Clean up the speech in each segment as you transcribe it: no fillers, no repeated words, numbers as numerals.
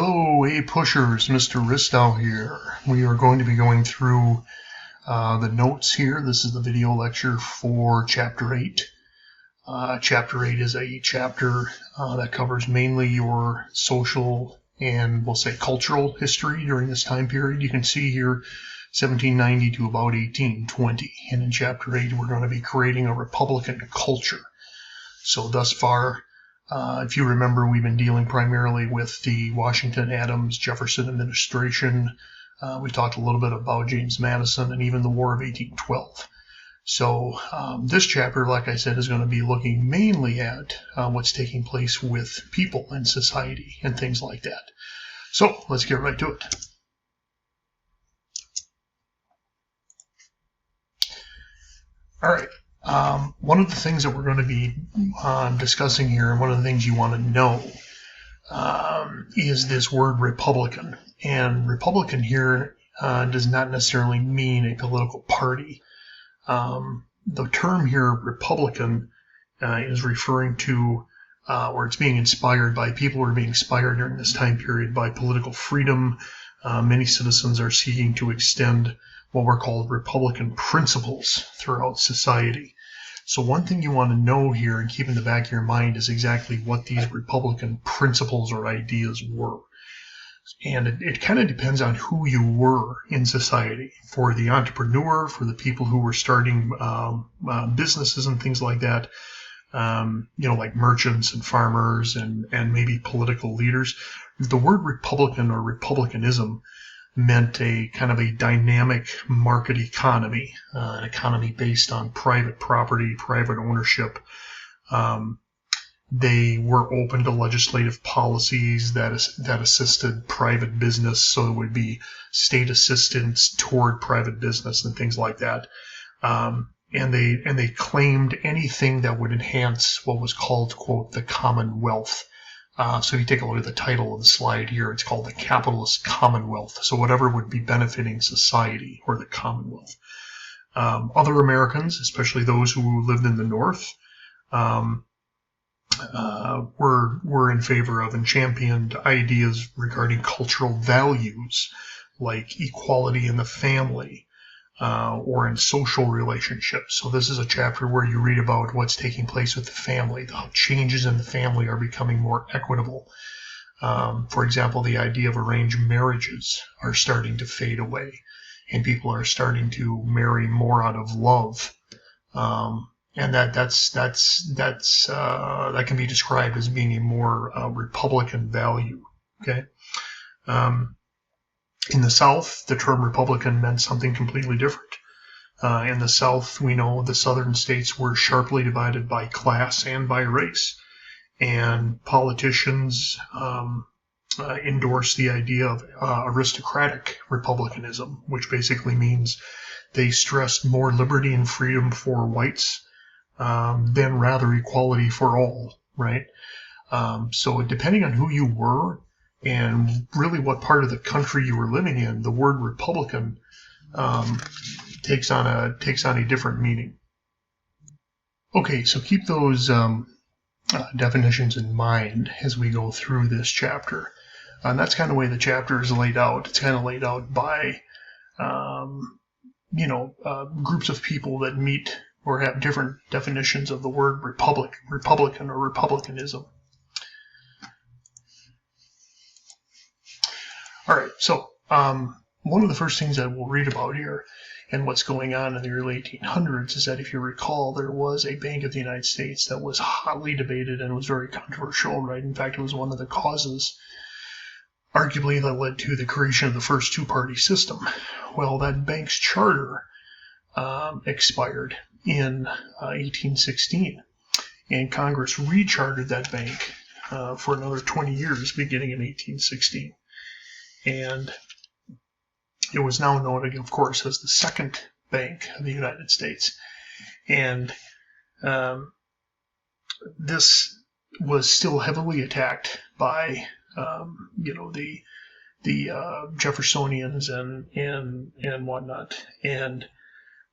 Hello, APUSHers, Mr. Ristow here. We are going to be going through the notes here. This is the video lecture for Chapter 8. Chapter 8 is a chapter that covers mainly your social and, we'll say, cultural history during this time period. You can see here 1790 to about 1820. And in Chapter 8, we're going to be creating a Republican culture. So thus far, if you remember, we've been dealing primarily with the Washington, Adams, Jefferson administration. We talked a little bit about James Madison and even the War of 1812. So this chapter, like I said, is going to be looking mainly at what's taking place with people and society and things like that. So let's get right to it. All right. One of the things that we're going to be discussing here, and one of the things you want to know, is this word Republican. And Republican here does not necessarily mean a political party. The term here, Republican, is referring to, or it's being inspired by people who are being inspired during this time period by political freedom. Many citizens are seeking to extend what were called Republican principles throughout society. So one thing you want to know here and keep in the back of your mind is exactly what these Republican principles or ideas were. And it kind of depends on who you were in society. For the entrepreneur, for the people who were starting businesses and things like that, like merchants and farmers and maybe political leaders, the word Republican or Republicanism meant a kind of a dynamic market economy, an economy based on private property, private ownership. They were open to legislative policies that assisted private business, so it would be state assistance toward private business and things like that. And they claimed anything that would enhance what was called, quote, the Commonwealth. So if you take a look at the title of the slide here, it's called the Capitalist Commonwealth. So whatever would be benefiting society or the Commonwealth. Other Americans, especially those who lived in the North, were in favor of and championed ideas regarding cultural values like equality in the family or in social relationships. So this is a chapter where you read about what's taking place with the family, how changes in the family are becoming more equitable. For example, the idea of arranged marriages are starting to fade away, and people are starting to marry more out of love. And that can be described as being a more Republican value. Okay. In the South, the term Republican meant something completely different. In the South, we know the southern states were sharply divided by class and by race, and politicians endorsed the idea of aristocratic republicanism, which basically means they stressed more liberty and freedom for whites than rather equality for all, right? So depending on who you were and really what part of the country you were living in, the word Republican takes on a different meaning. Okay, so keep those definitions in mind as we go through this chapter. And that's kind of the way the chapter is laid out. It's kind of laid out by groups of people that meet or have different definitions of the word Republican or Republicanism. All right, so one of the first things that we'll read about here and what's going on in the early 1800s is that, if you recall, there was a Bank of the United States that was hotly debated and was very controversial, right? In fact, it was one of the causes, arguably, that led to the creation of the first two-party system. Well, that bank's charter expired in 1816, and Congress rechartered that bank for another 20 years, beginning in 1816. And it was now known, of course, as the Second Bank of the United States. And this was still heavily attacked by, the Jeffersonians and whatnot. And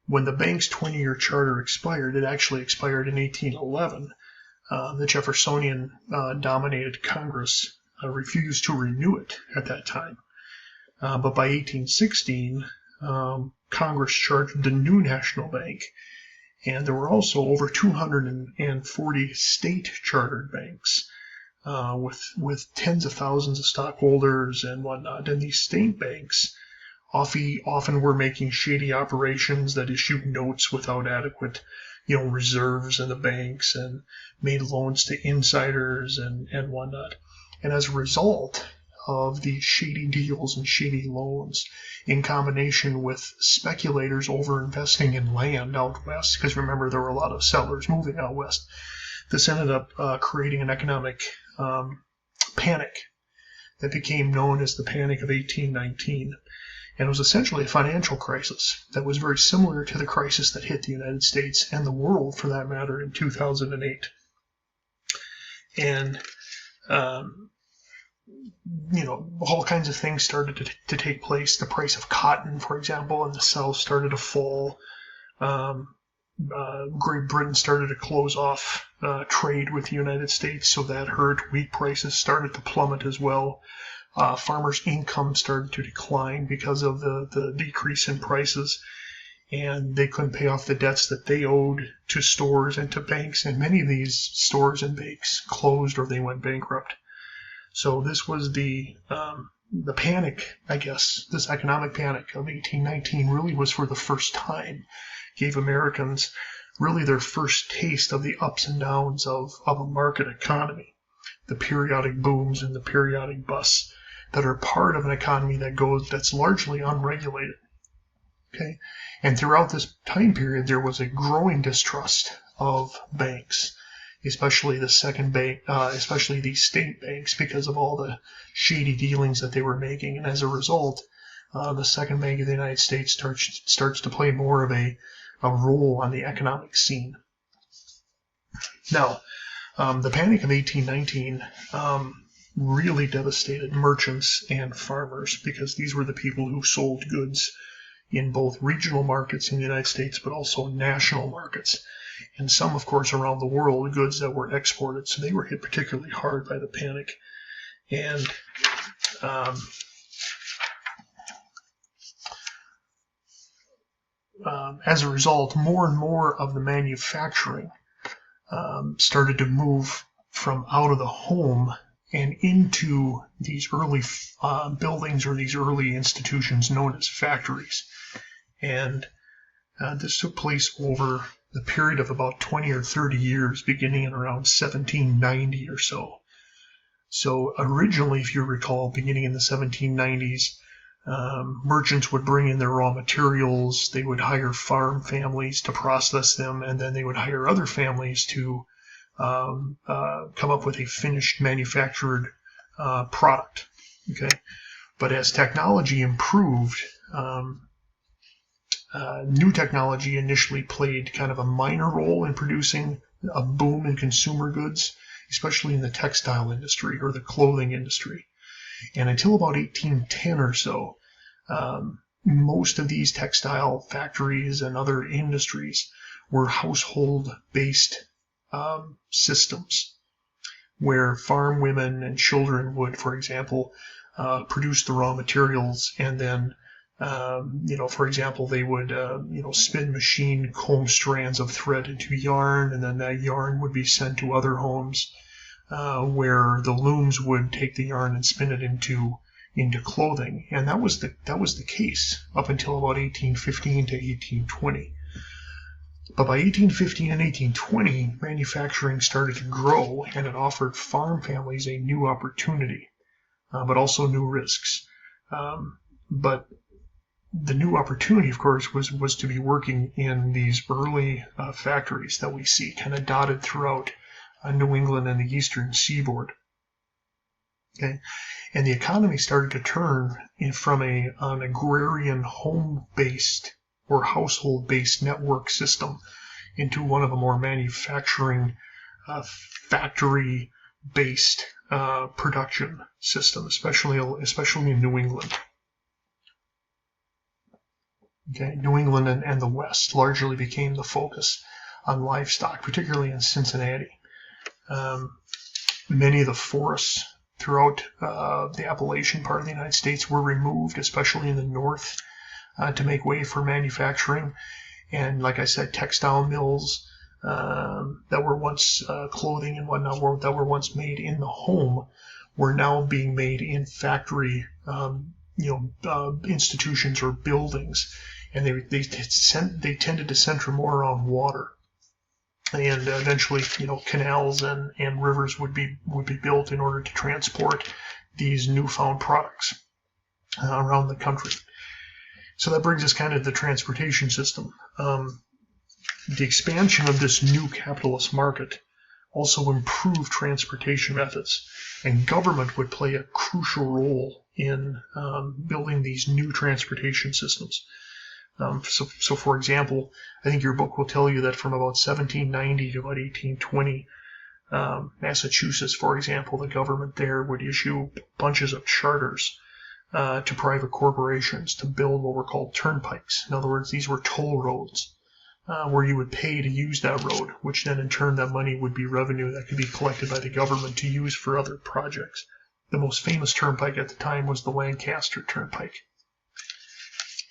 when the bank's 20-year charter expired, it actually expired in 1811. The Jeffersonian dominated Congress refused to renew it at that time. But by 1816, Congress chartered the new national bank, and there were also over 240 state chartered banks with tens of thousands of stockholders and whatnot. And these state banks often were making shady operations that issued notes without adequate reserves in the banks and made loans to insiders and whatnot. And as a result of these shady deals and shady loans, in combination with speculators over-investing in land out west, because remember, there were a lot of settlers moving out west, this ended up creating an economic panic that became known as the Panic of 1819. And it was essentially a financial crisis that was very similar to the crisis that hit the United States and the world, for that matter, in 2008. And all kinds of things started to take place. The price of cotton, for example, in the South started to fall. Great Britain started to close off trade with the United States, so that hurt. Wheat prices started to plummet as well. Farmers' income started to decline because of the decrease in prices, and they couldn't pay off the debts that they owed to stores and to banks, and many of these stores and banks closed or they went bankrupt. So this was the panic, I guess. This economic panic of 1819 really was, for the first time, gave Americans really their first taste of the ups and downs of a market economy, the periodic booms and the periodic busts that are part of an economy that's largely unregulated. Okay, and throughout this time period, there was a growing distrust of banks, especially the second bank, especially these state banks, because of all the shady dealings that they were making. And as a result, the second bank of the United States starts to play more of a role on the economic scene. Now, the Panic of 1819 really devastated merchants and farmers, because these were the people who sold goods in both regional markets in the United States, but also national markets. And some, of course, around the world, goods that were exported. So they were hit particularly hard by the panic. And as a result, more and more of the manufacturing started to move from out of the home and into these early buildings or these early institutions known as factories. And this took place over the period of about 20 or 30 years, beginning in around 1790 or so. So originally, if you recall, beginning in the 1790s, merchants would bring in their raw materials, they would hire farm families to process them, and then they would hire other families to come up with a finished manufactured product. Okay, but as technology improved, new technology initially played kind of a minor role in producing a boom in consumer goods, especially in the textile industry or the clothing industry. And until about 1810 or so, most of these textile factories and other industries were household-based systems, where farm women and children would, for example, produce the raw materials, and then for example, they would, spin machine comb strands of thread into yarn, and then that yarn would be sent to other homes, where the looms would take the yarn and spin it into clothing. And that was the case up until about 1815 to 1820. But by 1815 and 1820, manufacturing started to grow, and it offered farm families a new opportunity, but also new risks. But the new opportunity, of course, was to be working in these early factories that we see kind of dotted throughout New England and the eastern seaboard. Okay, and the economy started to turn from an agrarian home-based or household-based network system into one of a more manufacturing, factory-based production system, especially in New England. Okay, New England and the West largely became the focus on livestock, particularly in Cincinnati. Many of the forests throughout the Appalachian part of the United States were removed, especially in the north, to make way for manufacturing. And like I said, textile mills that were once clothing and whatnot that were once made in the home were now being made in factory institutions or buildings, and they tended to center more around water. And eventually, canals and rivers would be built in order to transport these newfound products around the country. So that brings us kind of to the transportation system. The expansion of this new capitalist market also improved transportation methods, and government would play a crucial role in building these new transportation systems. So for example, I think your book will tell you that from about 1790 to about 1820, Massachusetts, for example, the government there would issue bunches of charters to private corporations to build what were called turnpikes. In other words, these were toll roads where you would pay to use that road, which then in turn that money would be revenue that could be collected by the government to use for other projects. The most famous turnpike at the time was the Lancaster Turnpike.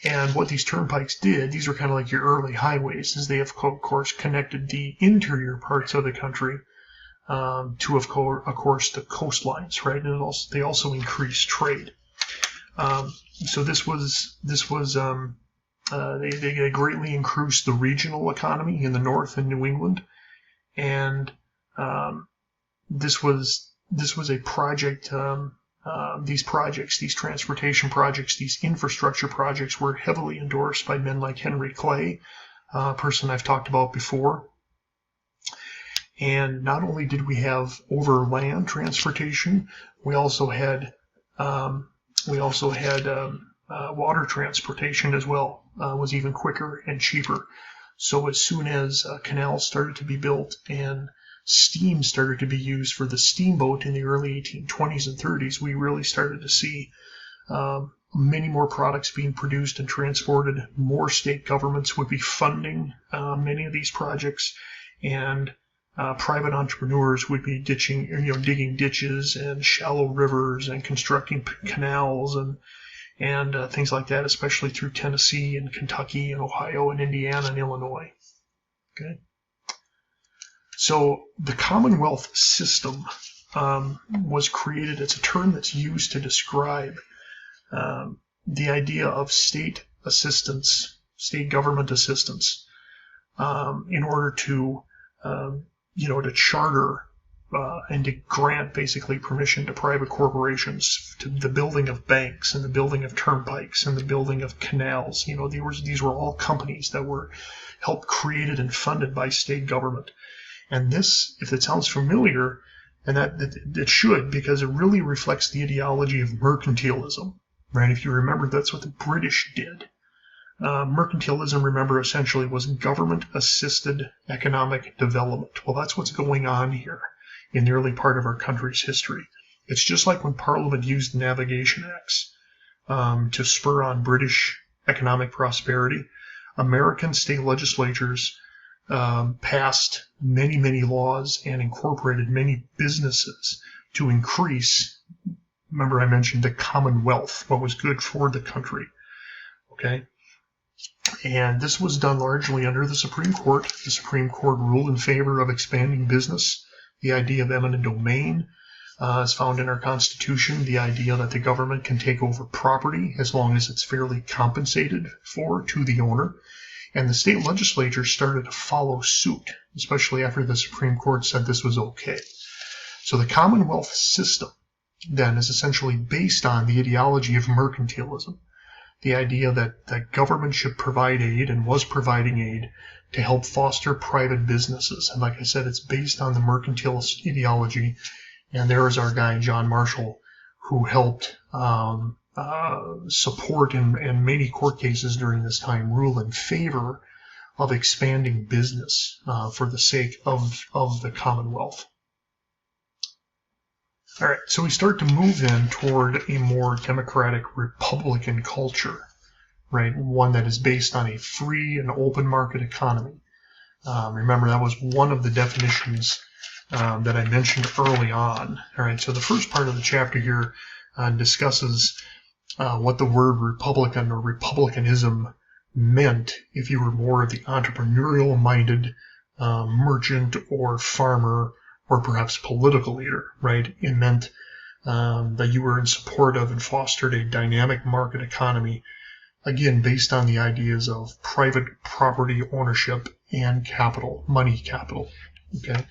And what these turnpikes did, these were kind of like your early highways, is they of course connected the interior parts of the country to of course the coastlines, right? And they also increased trade. So they greatly increased the regional economy in the north and New England, and this was a project. These transportation projects, these infrastructure projects were heavily endorsed by men like Henry Clay, a person I've talked about before. And not only did we have overland transportation, we also had water transportation as well. Was even quicker and cheaper. So as soon as canals started to be built and steam started to be used for the steamboat in the early 1820s and 30s, we really started to see many more products being produced and transported. More state governments would be funding many of these projects, and private entrepreneurs would be digging ditches and shallow rivers and constructing canals and things like that, especially through Tennessee and Kentucky and Ohio and Indiana and Illinois. Okay. So the Commonwealth system was created. It's a term that's used to describe the idea of state assistance, state government assistance, in order to charter and to grant basically permission to private corporations to the building of banks and the building of turnpikes and the building of canals. These were all companies that were helped created and funded by state government. And this, if it sounds familiar, and that it should, because it really reflects the ideology of mercantilism, right? If you remember, that's what the British did. Mercantilism, remember, essentially was government-assisted economic development. Well, that's what's going on here in the early part of our country's history. It's just like when Parliament used the Navigation Acts to spur on British economic prosperity. American state legislatures passed many, many laws and incorporated many businesses to increase, remember I mentioned the Commonwealth, what was good for the country. Okay? And this was done largely under the Supreme Court. The Supreme Court ruled in favor of expanding business. The idea of eminent domain is found in our Constitution. The idea that the government can take over property as long as it's fairly compensated for to the owner. And the state legislature started to follow suit, especially after the Supreme Court said this was okay. So the Commonwealth system then is essentially based on the ideology of mercantilism. The idea that government should provide aid and was providing aid to help foster private businesses. And like I said, it's based on the mercantilist ideology. And there is our guy, John Marshall, who helped support in many court cases during this time rule in favor of expanding business for the sake of the Commonwealth. All right, so we start to move then toward a more democratic Republican culture, right? One that is based on a free and open market economy. Remember, that was one of the definitions that I mentioned early on. All right, so the first part of the chapter here discusses what the word Republican or Republicanism meant if you were more of the entrepreneurial-minded merchant or farmer or perhaps political leader, right? It meant that you were in support of and fostered a dynamic market economy, again, based on the ideas of private property ownership and capital, money capital, okay?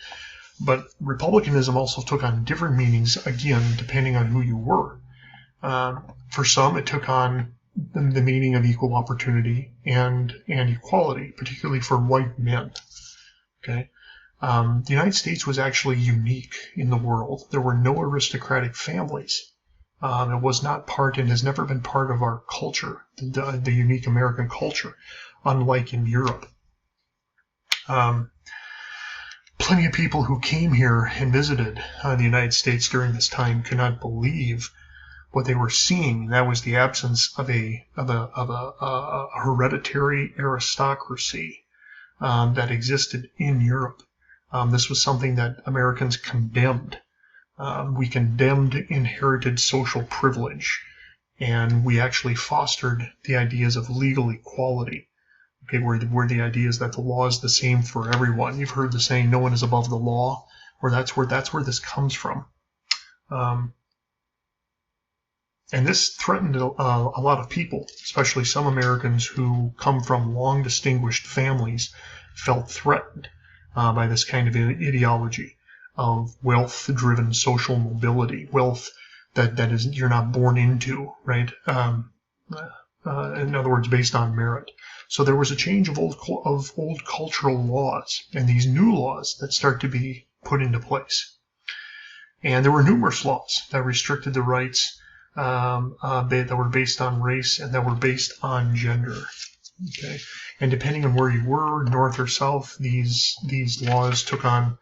But republicanism also took on different meanings, again, depending on who you were. For some, it took on the meaning of equal opportunity and equality, particularly for white men. Okay, the United States was actually unique in the world. There were no aristocratic families. It was not part and has never been part of our culture, the unique American culture, unlike in Europe. Plenty of people who came here and visited the United States during this time could not believe what they were seeing. That was the absence of a hereditary aristocracy that existed in Europe. This was something that Americans condemned. We condemned inherited social privilege, and we actually fostered the ideas of legal equality. Okay, where the idea is that the law is the same for everyone. You've heard the saying, "No one is above the law," or that's where this comes from. And this threatened a lot of people, especially some Americans who come from long distinguished families, felt threatened by this kind of ideology of wealth-driven social mobility, wealth that is you're not born into, right? In other words, based on merit. So there was a change of old cultural laws, and these new laws that start to be put into place. And there were numerous laws that restricted the rights that were based on race and that were based on gender. Okay, and depending on where you were, north or south, these laws took on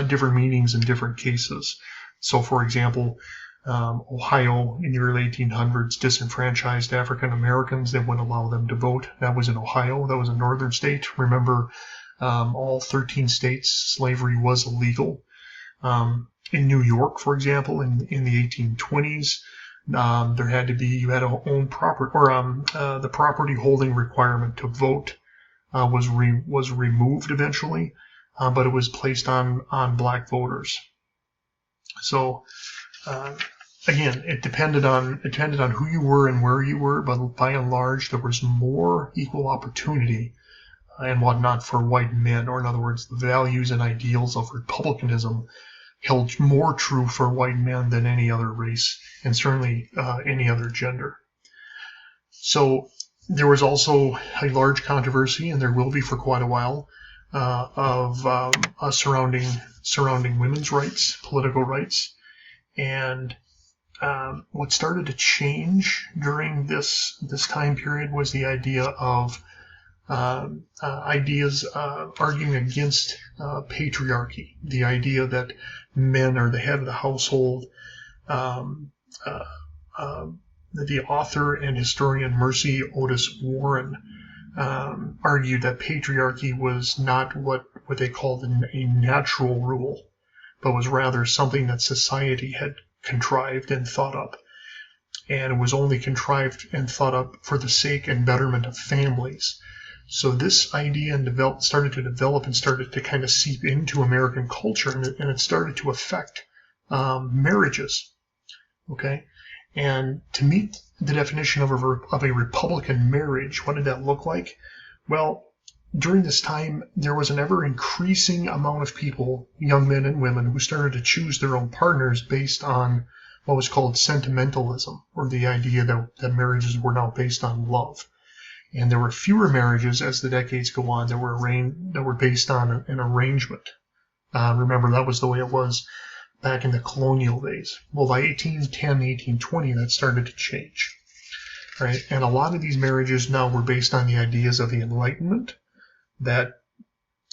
different meanings in different cases. So, for example, Ohio in the early 1800s disenfranchised African Americans. They wouldn't allow them to vote. That was in Ohio. That was a northern state. Remember, all 13 states, slavery was illegal. In New York, for example, in the 1820s, you had to own property, or the property holding requirement to vote was removed eventually, but it was placed on black voters. So again, it depended on who you were and where you were, but by and large, there was more equal opportunity and whatnot for white men, or in other words, the values and ideals of republicanism held more true for white men than any other race, and certainly any other gender. So there was also a large controversy, and there will be for quite a while, surrounding women's rights, political rights, and what started to change during this time period was the idea of ideas arguing against patriarchy, the idea that men are the head of the household. The author and historian Mercy Otis Warren argued that patriarchy was not what they called a natural rule, but was rather something that society had contrived and thought up. And it was only contrived and thought up for the sake and betterment of families. So this idea started to develop and started to kind of seep into American culture, and it started to affect marriages. Okay, and to meet the definition of a Republican marriage, what did that look like? Well, during this time, there was an ever-increasing amount of people, young men and women, who started to choose their own partners based on what was called sentimentalism, or the idea that marriages were now based on love. And there were fewer marriages as the decades go on that were based on an arrangement. Remember, that was the way it was back in the colonial days. Well, by 1810, 1820, that started to change. Right? And a lot of these marriages now were based on the ideas of the Enlightenment, that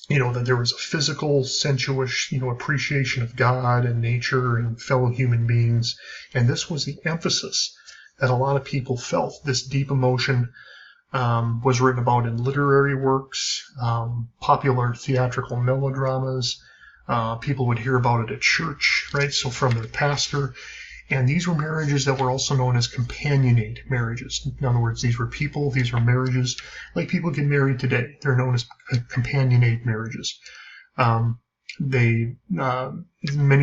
there was a physical, sensuous, appreciation of God and nature and fellow human beings. And this was the emphasis that a lot of people felt. This deep emotion was written about in literary works, popular theatrical melodramas, People would hear about it at church, right? So from their pastor. And these were marriages that were also known as companionate marriages. In other words, these were marriages like people get married today. They're known as companionate marriages. Many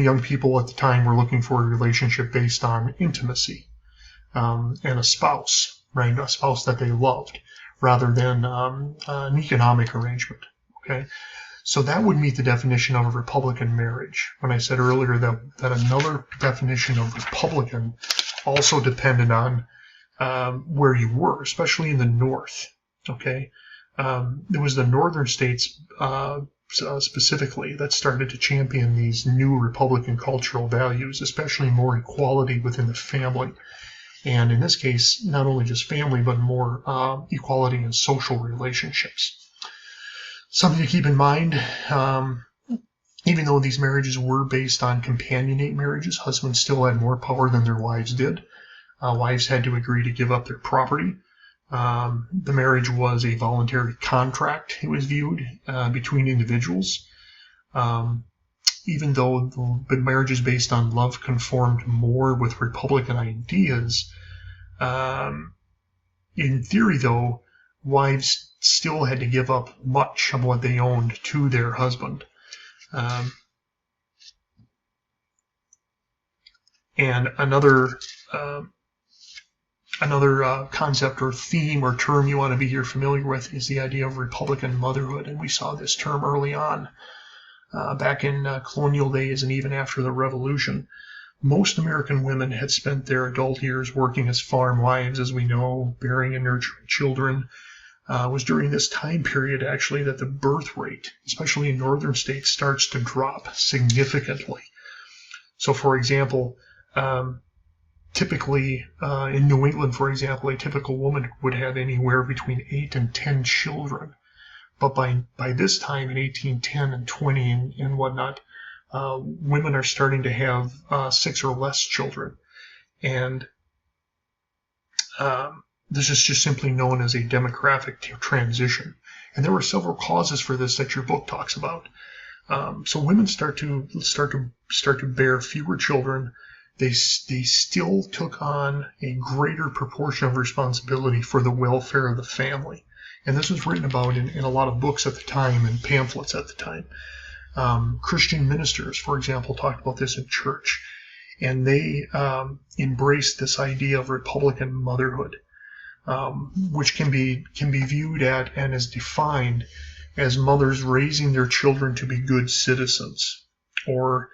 young people at the time were looking for a relationship based on intimacy, and a spouse, right? A spouse that they loved, rather than an economic arrangement. Okay, so that would meet the definition of a Republican marriage. When I said earlier that another definition of Republican also depended on where you were, especially in the North. Okay, it was the northern states specifically that started to champion these new Republican cultural values, especially more equality within the family. And in this case, not only just family, but more equality in social relationships. Something to keep in mind, even though these marriages were based on companionate marriages, husbands still had more power than their wives did. Wives had to agree to give up their property. The marriage was a voluntary contract, it was viewed, between individuals. Even though the marriages based on love conformed more with Republican ideas, in theory, though, wives still had to give up much of what they owned to their husband. And another concept or theme or term you want to be here familiar with is the idea of Republican motherhood. And we saw this term early on, back in colonial days and even after the Revolution. Most American women had spent their adult years working as farm wives, as we know, bearing and nurturing children. It was during this time period, actually, that the birth rate, especially in northern states, starts to drop significantly. So, for example, typically in New England, for example, a typical woman would have anywhere between 8 and 10 children. But by this time, in 1810 and 20 and whatnot, women are starting to have 6 or less children. And this is just simply known as a demographic transition. And there were several causes for this that your book talks about. So women start to bear fewer children. They still took on a greater proportion of responsibility for the welfare of the family. And this was written about in a lot of books at the time and pamphlets at the time. Christian ministers, for example, talked about this in church. And they embraced this idea of Republican motherhood, which can be viewed at and is defined as mothers raising their children to be good citizens, or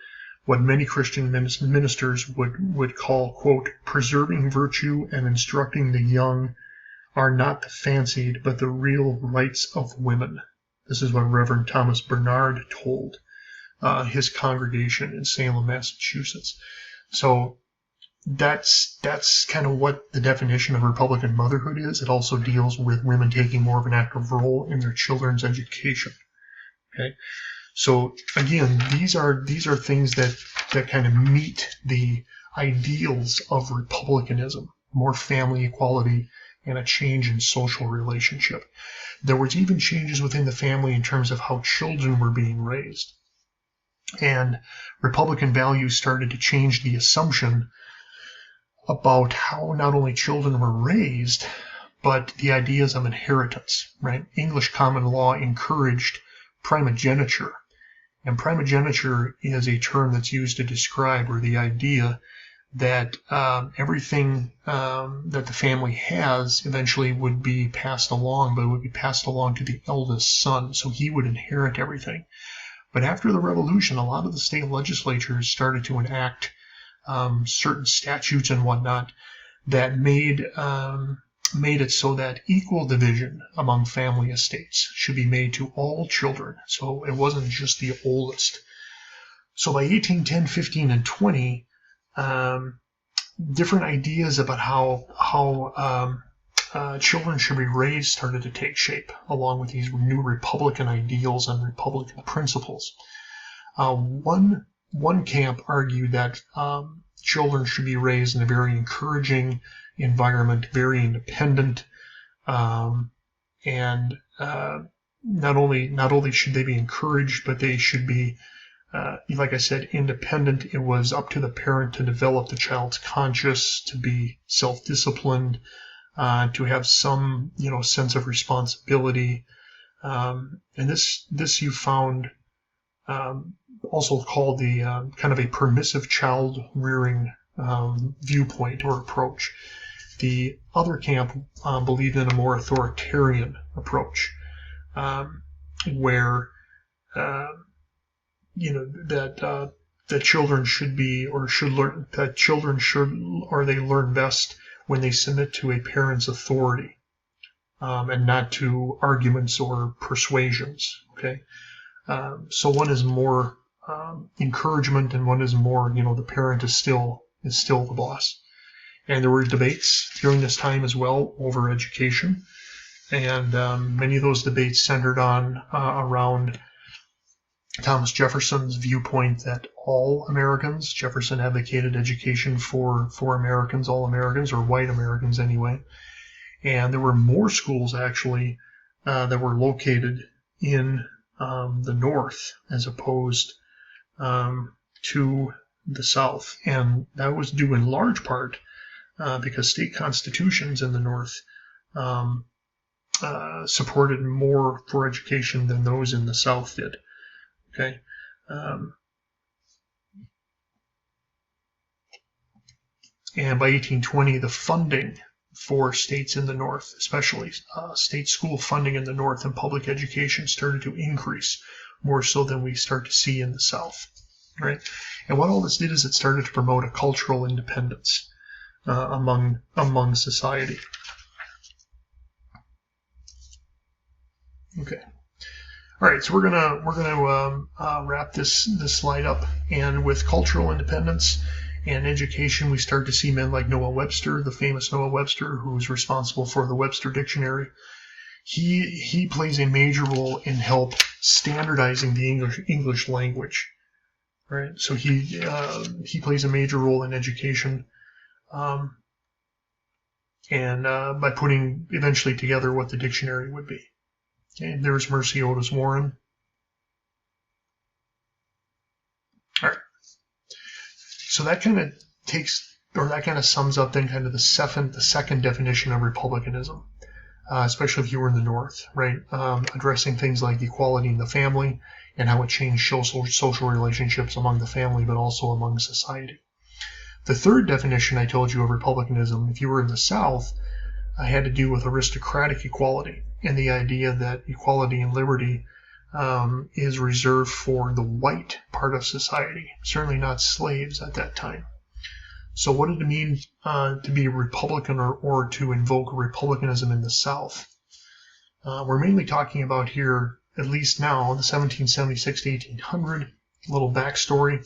what many Christian ministers would call, quote, preserving virtue and instructing the young are not the fancied but the real rights of women. This is what Reverend Thomas Bernard told his congregation in Salem, Massachusetts. So that's kind of what the definition of Republican motherhood is. It also deals with women taking more of an active role in their children's education. Okay, so again, these are things that kind of meet the ideals of republicanism: more family equality and a change in social relationship. There was even changes within the family in terms of how children were being raised, and Republican values started to change the assumption about how not only children were raised, but the ideas of inheritance, right? English common law encouraged primogeniture. And primogeniture is a term that's used to describe, or the idea that everything that the family has eventually would be passed along, but it would be passed along to the eldest son, so he would inherit everything. But after the Revolution, a lot of the state legislatures started to enact certain statutes and whatnot that made it so that equal division among family estates should be made to all children. So it wasn't just the oldest. So by 1810, 15, and 20, different ideas about how children should be raised started to take shape, along with these new Republican ideals and Republican principles. One camp argued that children should be raised in a very encouraging environment, very independent, and not only should they be encouraged, but they should be like I said, independent. It was up to the parent to develop the child's conscience, to be self-disciplined, to have some, sense of responsibility. And this you found also called the kind of a permissive child rearing viewpoint or approach. The other camp believed in a more authoritarian approach, where that children should be or should learn that children should or they learn best when they submit to a parent's authority, and not to arguments or persuasions. Okay, so one is more encouragement, and one is more, the parent is still the boss. And there were debates during this time as well over education, and many of those debates centered on around Thomas Jefferson's viewpoint that all Americans, Jefferson advocated education for Americans, all Americans, or white Americans anyway. And there were more schools actually that were located in the North as opposed to the South. And that was due in large part because state constitutions in the North supported more for education than those in the South did. Okay. And by 1820, the funding for states in the North, especially state school funding in the North and public education, started to increase more so than we start to see in the South. Right? And what all this did is it started to promote a cultural independence among society. Okay. All right, so we're gonna wrap this slide up, and with cultural independence and education, we start to see men like Noah Webster, the famous Noah Webster, who's responsible for the Webster Dictionary. He plays a major role in help standardizing the English language. Right, so he plays a major role in education, and by putting eventually together what the dictionary would be. Okay, there's Mercy Otis Warren. All right, so that kind of sums up then kind of the second definition of republicanism, especially if you were in the North, right? Addressing things like equality in the family and how it changed social relationships among the family, but also among society. The third definition I told you of republicanism, if you were in the South, had to do with aristocratic equality and the idea that equality and liberty is reserved for the white part of society, certainly not slaves at that time. So what did it mean to be a Republican or to invoke republicanism in the South? We're mainly talking about here, at least now, the 1776 to 1800. A little backstory.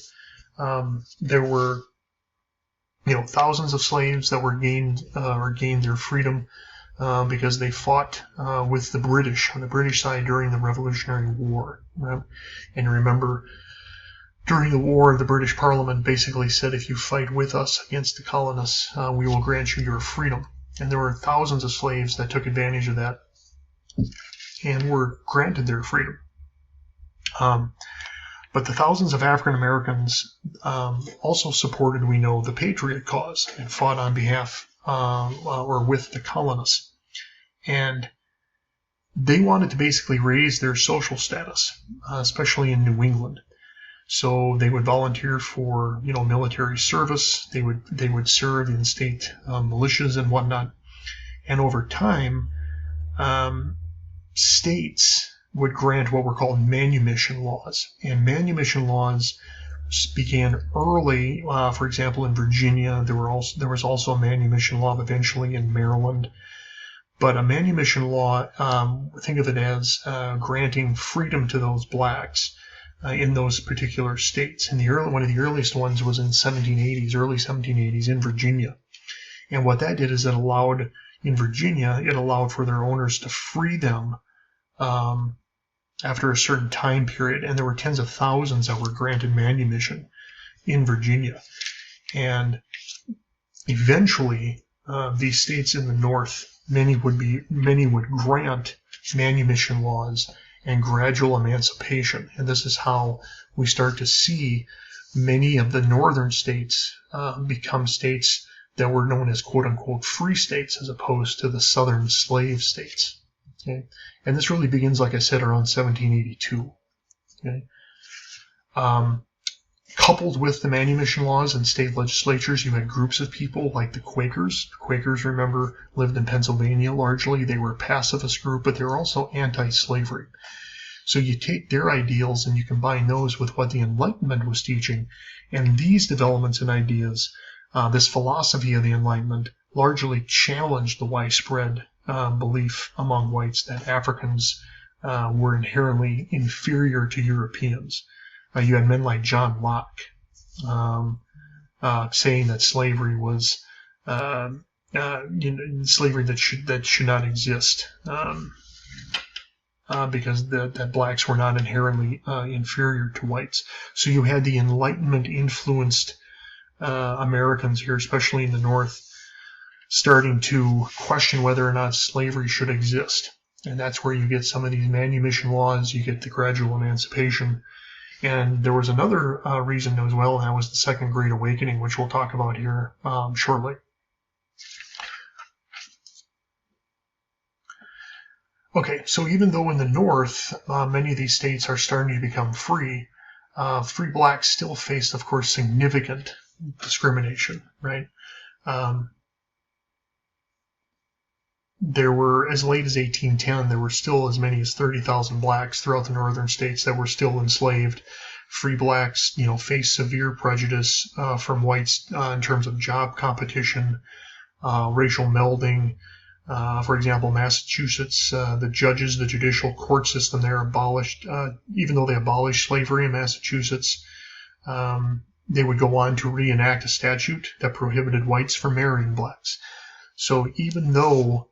There were thousands of slaves that were gained their freedom because they fought with the British on the British side during the Revolutionary War. Right? And remember, during the war, the British Parliament basically said, if you fight with us against the colonists, we will grant you your freedom. And there were thousands of slaves that took advantage of that and were granted their freedom. But the thousands of African Americans also supported, we know, the Patriot cause and fought on behalf or with the colonists. And they wanted to basically raise their social status, especially in New England. So they would volunteer for, military service. They would serve in state militias and whatnot. And over time, states would grant what were called manumission laws. And manumission laws began early. For example, in Virginia, there was also a manumission law eventually in Maryland. But a manumission law, think of it as granting freedom to those blacks in those particular states. And one of the earliest ones was in early 1780s in Virginia. And what that did is it allowed for their owners to free them after a certain time period. And there were tens of thousands that were granted manumission in Virginia. And eventually, these states in the North, many would grant manumission laws, and gradual emancipation. And this is how we start to see many of the northern states become states that were known as quote-unquote free states as opposed to the southern slave states. Okay? And this really begins, like I said, around 1782. Okay? Coupled with the manumission laws and state legislatures, you had groups of people like the Quakers. The Quakers, remember, lived in Pennsylvania largely. They were a pacifist group, but they were also anti-slavery. So you take their ideals and you combine those with what the Enlightenment was teaching, and these developments and ideas, this philosophy of the Enlightenment, largely challenged the widespread belief among whites that Africans were inherently inferior to Europeans. You had men like John Locke saying that slavery was slavery that should not exist. Because that blacks were not inherently inferior to whites. So you had the Enlightenment-influenced Americans here, especially in the North, starting to question whether or not slavery should exist. And that's where you get some of these manumission laws, you get the gradual emancipation. And there was another reason as well, and that was the Second Great Awakening, which we'll talk about here shortly. Okay, so even though in the North, many of these states are starting to become free, free blacks still faced, of course, significant discrimination, right? There were, as late as 1810, there were still as many as 30,000 blacks throughout the northern states that were still enslaved. Free blacks, faced severe prejudice from whites in terms of job competition, racial melding. For example, Massachusetts, the judges, the judicial court system there abolished, even though they abolished slavery in Massachusetts, they would go on to reenact a statute that prohibited whites from marrying blacks. So even though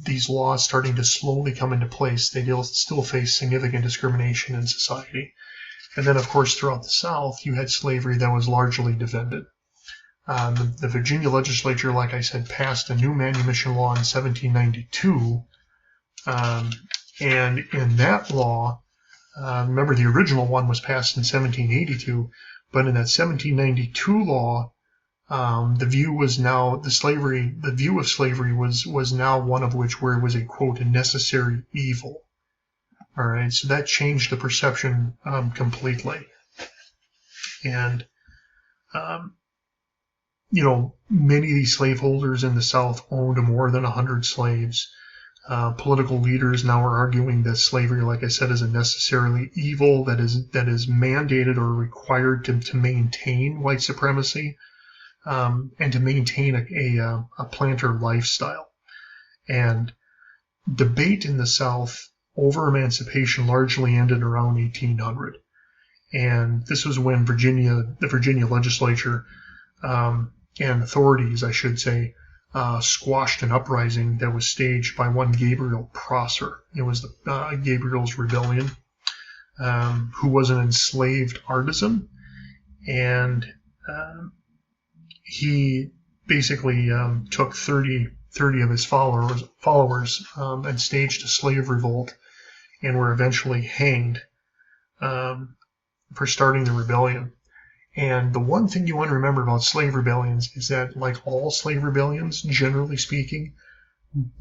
these laws starting to slowly come into place, they still face significant discrimination in society. And then, of course, throughout the South, you had slavery that was largely defended. The Virginia legislature, like I said, passed a new manumission law in 1792. And in that law, remember the original one was passed in 1782, but in that 1792 law, the view of slavery was now one of which where it was a, quote, a necessary evil. All right, so that changed the perception completely. And many of these slaveholders in the South owned more than 100 slaves. Political leaders now are arguing that slavery, like I said, is a necessarily evil that is mandated or required to maintain white supremacy and to maintain a planter lifestyle. And debate in the South over emancipation largely ended around 1800. And this was when the Virginia legislature and authorities, I should say, squashed an uprising that was staged by one Gabriel Prosser. It was the Gabriel's Rebellion, who was an enslaved artisan, and he basically took 30 of his followers and staged a slave revolt, and were eventually hanged for starting the rebellion. And the one thing you want to remember about slave rebellions is that, like all slave rebellions, generally speaking,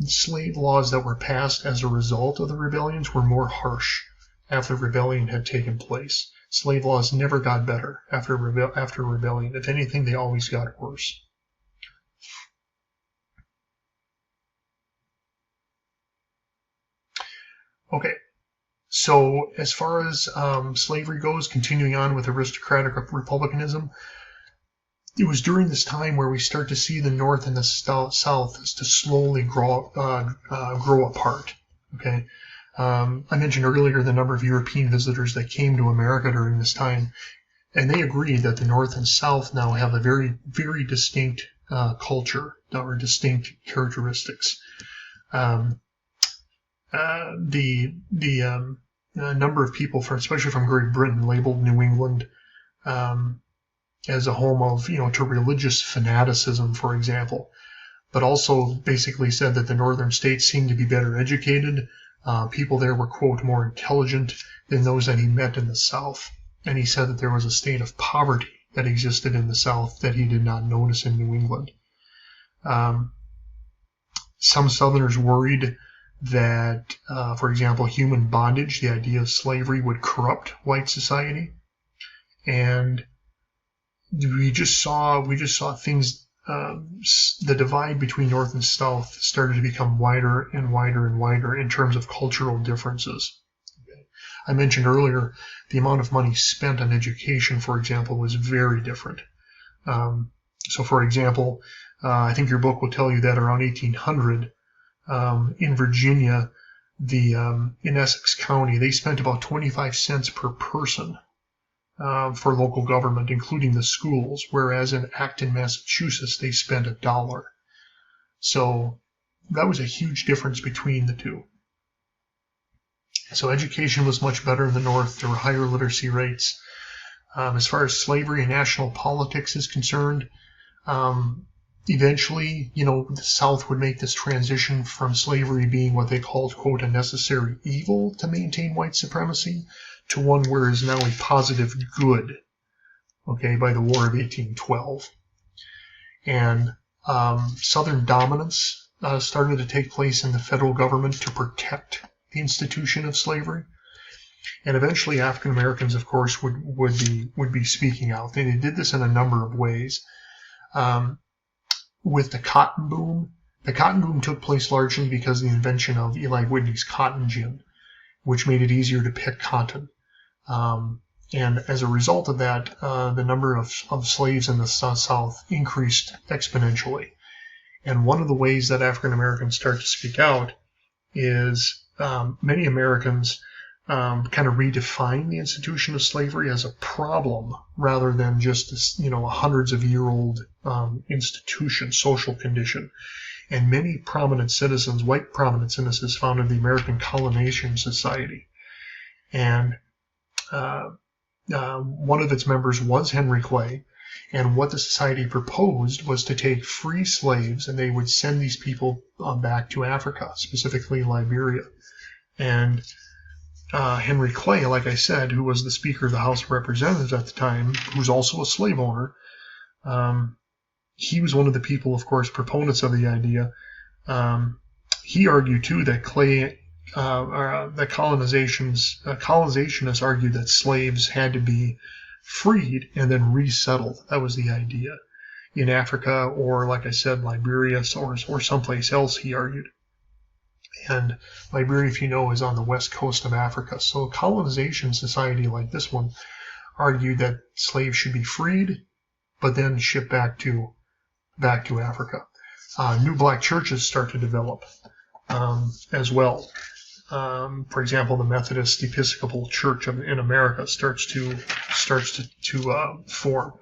slave laws that were passed as a result of the rebellions were more harsh after the rebellion had taken place. Slave laws never got better after rebellion. If anything, they always got worse. Okay. So as far as slavery goes, continuing on with aristocratic republicanism, it was during this time where we start to see the North and the South to slowly grow apart. Okay, I mentioned earlier the number of European visitors that came to America during this time, and they agreed that the North and South now have a very, very distinct culture or distinct characteristics. The number of people, especially from Great Britain, labeled New England as a home of, to religious fanaticism, for example, but also basically said that the northern states seemed to be better educated, People there were, quote, more intelligent than those that he met in the South. And he said that there was a state of poverty that existed in the South that he did not notice in New England. Some Southerners worried that, for example, human bondage, the idea of slavery, would corrupt white society. And we just saw things, the divide between North and South started to become wider and wider and wider in terms of cultural differences. Okay. I mentioned earlier the amount of money spent on education, for example, was very different. So, for example, I think your book will tell you that around 1800, in Virginia, in Essex County, they spent about 25 cents per person for local government, including the schools, whereas in Acton, Massachusetts, they spent $1. So that was a huge difference between the two. So education was much better in the North. There were higher literacy rates. As far as slavery and national politics is concerned, eventually, the South would make this transition from slavery being what they called, quote, a necessary evil to maintain white supremacy to one where it is now a positive good, okay, by the War of 1812. And Southern dominance started to take place in the federal government to protect the institution of slavery. And eventually African Americans, of course, would be speaking out. They did this in a number of ways. With the cotton boom took place largely because of the invention of Eli Whitney's cotton gin, which made it easier to pick cotton. And as a result of that, the number of slaves in the South increased exponentially. And one of the ways that African Americans start to speak out is many Americans kind of redefine the institution of slavery as a problem rather than just this, a hundreds of year old institution, social condition. And many prominent citizens, white prominent citizens, founded the American Colonization Society. And one of its members was Henry Clay. And what the society proposed was to take free slaves, and they would send these people back to Africa, specifically Liberia. And Henry Clay, like I said, who was the Speaker of the House of Representatives at the time, who was also a slave owner, he was one of the people, of course, proponents of the idea. He argued, too, that that colonizationists argued that slaves had to be freed and then resettled. That was the idea in Africa or, like I said, Liberia or someplace else, he argued. And Liberia, if you know, is on the west coast of Africa. So a colonization society like this one argued that slaves should be freed, but then shipped back to Africa. New black churches start to develop as well. For example, the Methodist Episcopal Church in America starts to form,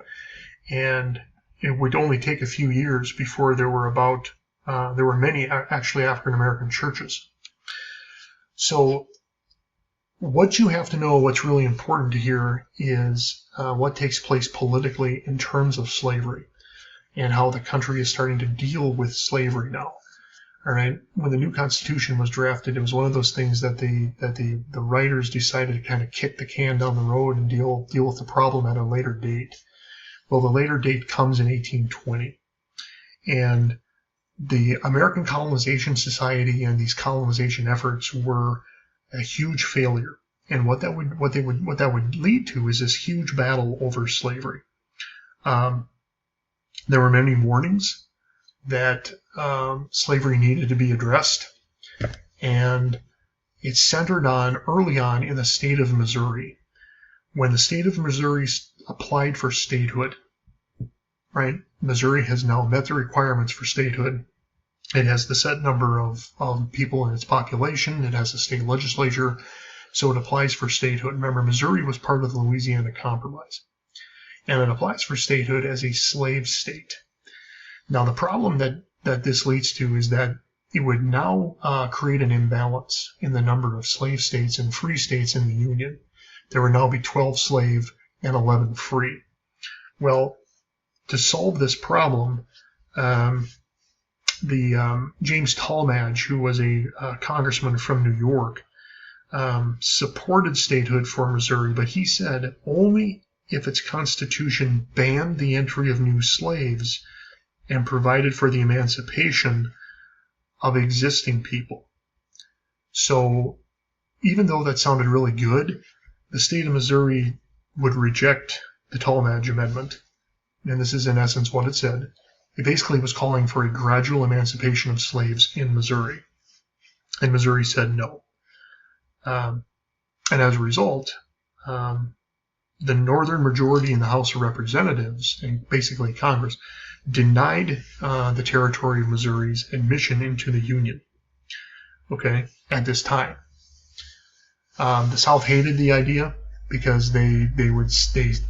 and it would only take a few years before there were many actually African American churches. So what you have to know, what's really important to hear, is what takes place politically in terms of slavery and how the country is starting to deal with slavery now. All right. When the new Constitution was drafted, it was one of those things that the writers decided to kind of kick the can down the road and deal with the problem at a later date. Well, the later date comes in 1820, and the American Colonization Society and these colonization efforts were a huge failure. And what that would lead to is this huge battle over slavery. There were many warnings that slavery needed to be addressed, and it centered on early on in the state of Missouri. When the state of Missouri applied for statehood, right? Missouri has now met the requirements for statehood. It has the set number of people in its population. It has a state legislature, so it applies for statehood. Remember, Missouri was part of the Louisiana Compromise, and it applies for statehood as a slave state. Now, the problem that this leads to is that it would now create an imbalance in the number of slave states and free states in the Union. There would now be 12 slave and 11 free. Well, to solve this problem, James Talmadge, who was a congressman from New York, supported statehood for Missouri, but he said only if its constitution banned the entry of new slaves and provided for the emancipation of existing people. So even though that sounded really good, the state of Missouri would reject the Talmadge Amendment. And this is in essence what it said. It basically was calling for a gradual emancipation of slaves in Missouri. And Missouri said no. And as a result, the northern majority in the House of Representatives, and basically Congress, denied the territory of Missouri's admission into the Union, okay, at this time. The South hated the idea because they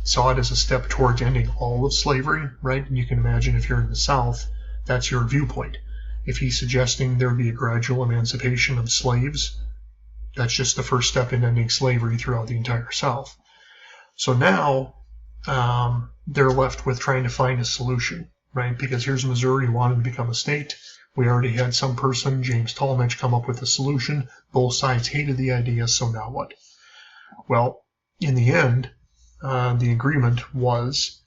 saw it as a step towards ending all of slavery, right? And you can imagine if you're in the South, that's your viewpoint. If he's suggesting there be a gradual emancipation of slaves, that's just the first step in ending slavery throughout the entire South. So now they're left with trying to find a solution, right? Because here's Missouri wanting to become a state. We already had some person, James Talmadge, come up with a solution. Both sides hated the idea, so now what? Well, in the end, the agreement was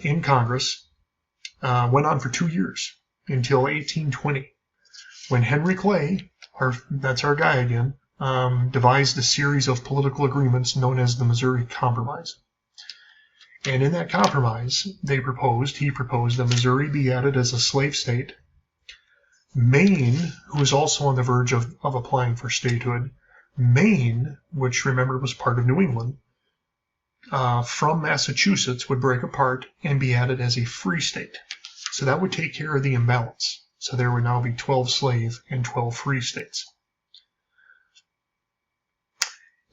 in Congress, went on for 2 years until 1820, when Henry Clay, that's our guy again, devised a series of political agreements known as the Missouri Compromise. And in that compromise, he proposed that Missouri be added as a slave state. Maine, who was also on the verge of applying for statehood, Maine, which remember was part of New England, from Massachusetts would break apart and be added as a free state. So that would take care of the imbalance. So there would now be 12 slave and 12 free states.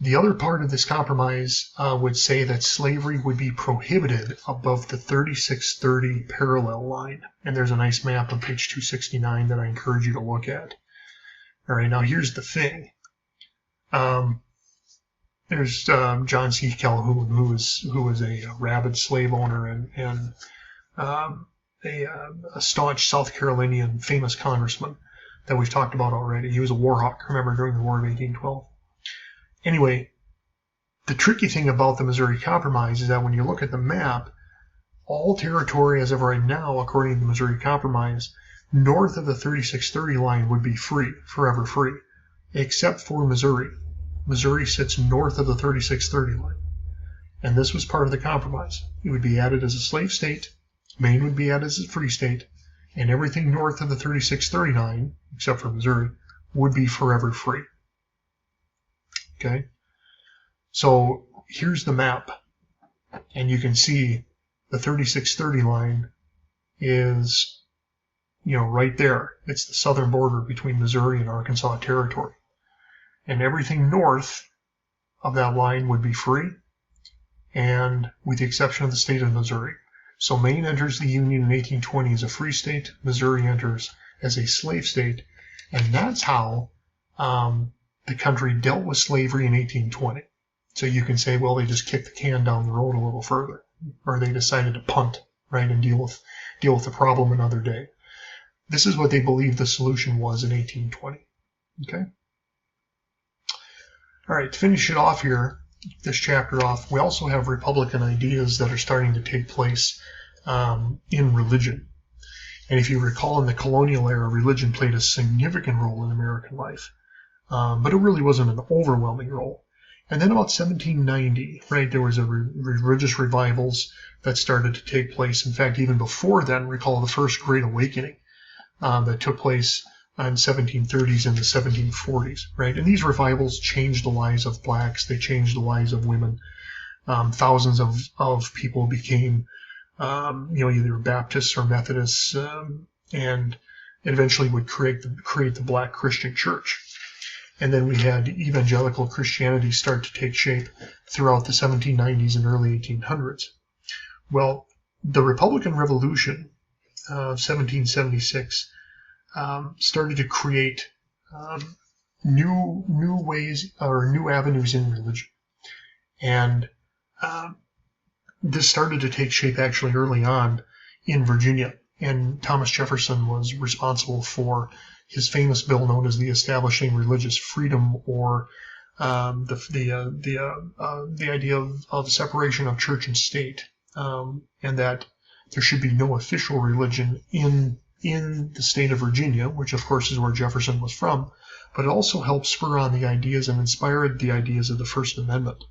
The other part of this compromise would say that slavery would be prohibited above the 3630 parallel line. And there's a nice map on page 269 that I encourage you to look at. All right, now here's the thing. There's John C. Calhoun, who was a rabid slave owner and a staunch South Carolinian famous congressman that we've talked about already. He was a war hawk, remember, during the War of 1812. Anyway, the tricky thing about the Missouri Compromise is that when you look at the map, all territory as of right now, according to the Missouri Compromise, north of the 3630 line would be free, forever free, except for Missouri. Missouri sits north of the 3630 line. And this was part of the compromise. It would be added as a slave state, Maine would be added as a free state, and everything north of the 3639, except for Missouri, would be forever free. Okay? So here's the map, and you can see the 3630 line is, right there. It's the southern border between Missouri and Arkansas Territory. And everything north of that line would be free, and with the exception of the state of Missouri. So Maine enters the Union in 1820 as a free state, Missouri enters as a slave state, and that's how the country dealt with slavery in 1820. So you can say, well, they just kicked the can down the road a little further, or they decided to punt, right, and deal with the problem another day. This is what they believed the solution was in 1820. Okay? All right, to finish it off here, this chapter off, we also have Republican ideas that are starting to take place in religion. And if you recall, in the colonial era, religion played a significant role in American life. But it really wasn't an overwhelming role. And then about 1790, right, there was a religious revivals that started to take place. In fact, even before then, recall the First Great Awakening that took place in 1730s and the 1740s, right? And these revivals changed the lives of blacks. They changed the lives of women. Thousands of people became, either Baptists or Methodists, and eventually would create the Black Christian Church. And then we had evangelical Christianity start to take shape throughout the 1790s and early 1800s. Well, the Republican Revolution of 1776 started to create new ways or new avenues in religion. And this started to take shape actually early on in Virginia. And Thomas Jefferson was responsible for his famous bill known as the Establishing Religious Freedom, or the idea of separation of church and state, and that there should be no official religion in the state of Virginia, which of course is where Jefferson was from. But it also helped spur on the ideas and inspired the ideas of the First Amendment,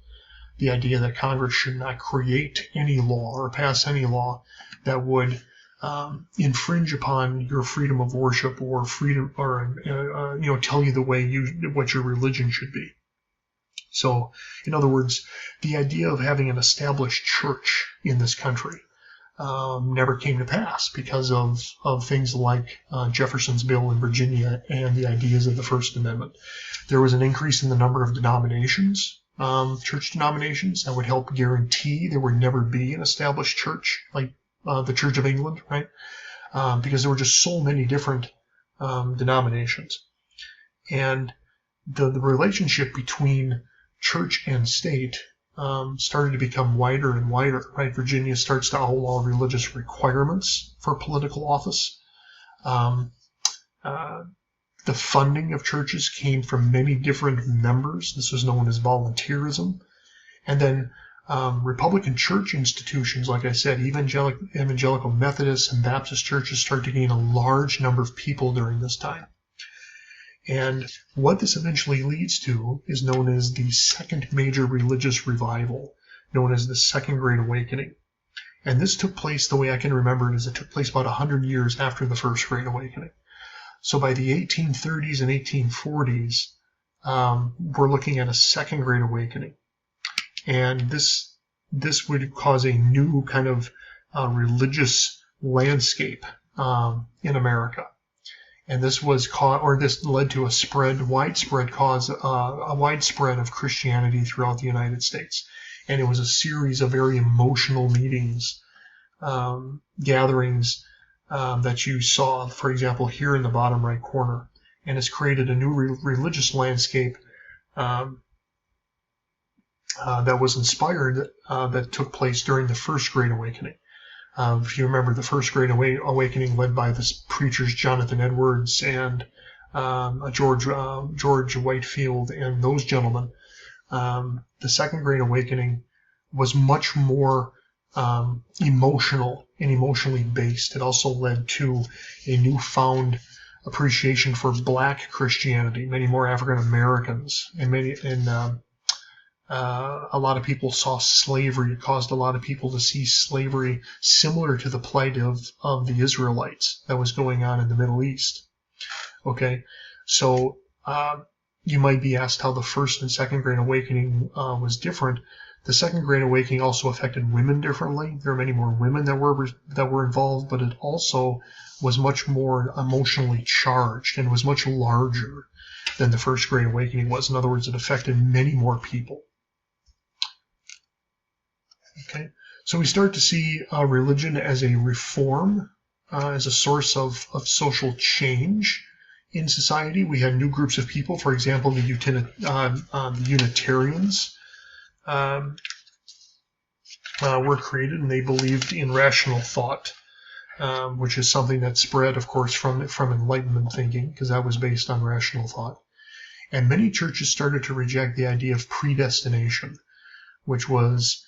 the idea that Congress should not create any law or pass any law that would infringe upon your freedom of worship or freedom, or tell you the way what your religion should be. So, in other words, the idea of having an established church in this country never came to pass because of things like Jefferson's bill in Virginia and the ideas of the First Amendment. There was an increase in the number of denominations, church denominations, that would help guarantee there would never be an established church like the Church of England, right? Because there were just so many different denominations. And the relationship between church and state started to become wider and wider, right? Virginia starts to outlaw religious requirements for political office. The funding of churches came from many different members. This was known as volunteerism. And then Republican church institutions, like I said, evangelical Methodists and Baptist churches start to gain a large number of people during this time. And what this eventually leads to is known as the second major religious revival, known as the Second Great Awakening. And this took place, the way I can remember it, is it took place about 100 years after the First Great Awakening. So by the 1830s and 1840s, we're looking at a Second Great Awakening. And this would cause a new kind of religious landscape in America. And this led to a widespread of Christianity throughout the United States. And it was a series of very emotional meetings, gatherings that you saw, for example, here in the bottom right corner. And it's created a new religious landscape that was inspired, that took place during the First Great Awakening. If you remember the First Great Awakening led by the preachers Jonathan Edwards and George Whitefield and those gentlemen, the Second Great Awakening was much more emotional and emotionally based. It also led to a newfound appreciation for Black Christianity. Many more African Americans and a lot of people saw slavery. It caused a lot of people to see slavery similar to the plight of the Israelites that was going on in the Middle East. Okay, so you might be asked how the First and Second Great Awakening was different. The Second Great Awakening also affected women differently. There are many more women that were involved, but it also was much more emotionally charged and was much larger than the First Great Awakening was. In other words, it affected many more people. Okay, so we start to see religion as a reform, as a source of social change in society. We had new groups of people, for example, the Unitarians were created, and they believed in rational thought, which is something that spread, of course, from Enlightenment thinking, because that was based on rational thought. And many churches started to reject the idea of predestination, which was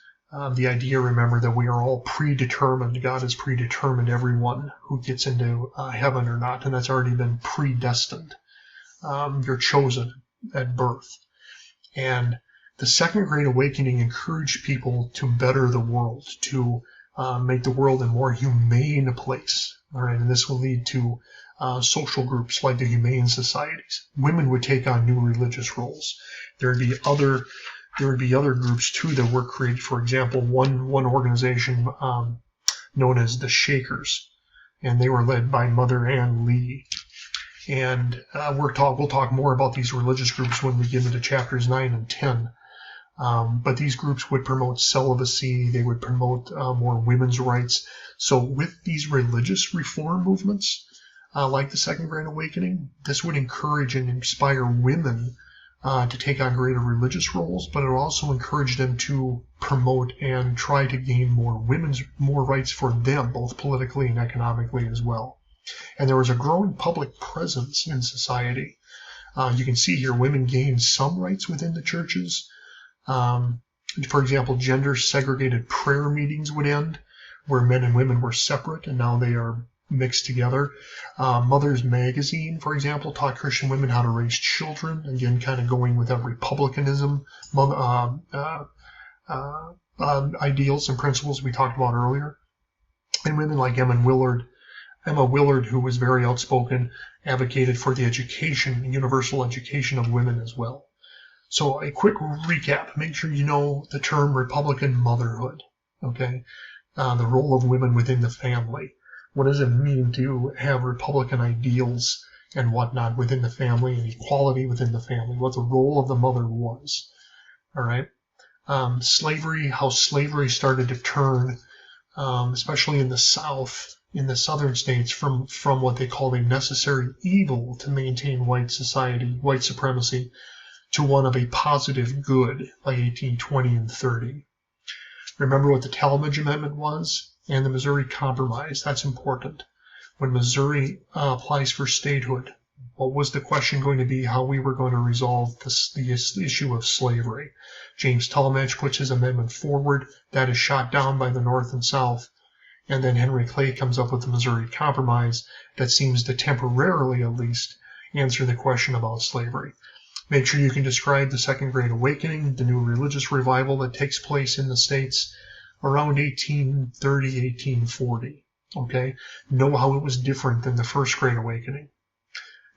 the idea, remember, that we are all predetermined. God has predetermined everyone who gets into heaven or not, and that's already been predestined. You're chosen at birth. And the Second Great Awakening encouraged people to better the world, to make the world a more humane place. All right, and this will lead to social groups like the Humane Societies. Women would take on new religious roles. There would be other groups too that were created. For example, one organization known as the Shakers, and they were led by Mother Ann Lee. And we'll talk more about these religious groups when we get into chapters 9 and 10. But these groups would promote celibacy. They would promote more women's rights. So with these religious reform movements, like the Second Great Awakening, this would encourage and inspire women to take on greater religious roles, but it also encouraged them to promote and try to gain more rights for them, both politically and economically as well. And there was a growing public presence in society. You can see here women gained some rights within the churches. For example, gender-segregated prayer meetings would end, where men and women were separate, and now they are mixed together. Mother's Magazine, for example, taught Christian women how to raise children, again, kind of going with that republicanism ideals and principles we talked about earlier. And women like Emma Willard, who was very outspoken, advocated for the universal education of women as well. So a quick recap. Make sure you know the term Republican motherhood, okay? The role of women within the family. What does it mean to have Republican ideals and whatnot within the family and equality within the family? What the role of the mother was, all right? Slavery, how slavery started to turn, especially in the South, in the southern states, from what they called a necessary evil to maintain white society, white supremacy, to one of a positive good by 1820 and 30. Remember what the Talmadge Amendment was and the Missouri Compromise. That's important. When Missouri applies for statehood, what was the question going to be? How we were going to resolve the issue of slavery. James Talmadge puts his amendment forward. That is shot down by the North and South. And then Henry Clay comes up with the Missouri Compromise that seems to temporarily, at least, answer the question about slavery. Make sure you can describe the Second Great Awakening, the new religious revival that takes place in the States around 1830, 1840. Okay? Know how it was different than the First Great Awakening.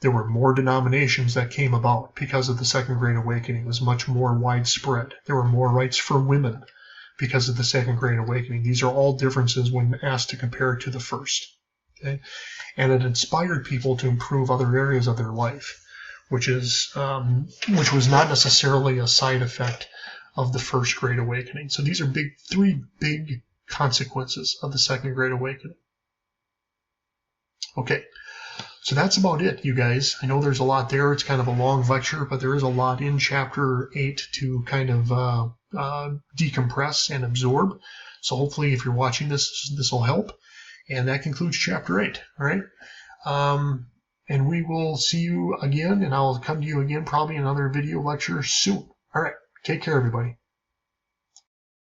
There were more denominations that came about because of the Second Great Awakening. It was much more widespread. There were more rights for women because of the Second Great Awakening. These are all differences when asked to compare it to the first. Okay? And it inspired people to improve other areas of their life, which was not necessarily a side effect of the First Great Awakening. So these are three big consequences of the Second Great Awakening. Okay, so that's about it, you guys. I know there's a lot there. It's kind of a long lecture, but there is a lot in Chapter 8 to kind of decompress and absorb. So hopefully if you're watching this will help. And that concludes Chapter 8, all right? And we will see you again, and I'll come to you again probably in another video lecture soon. All right, take care, everybody.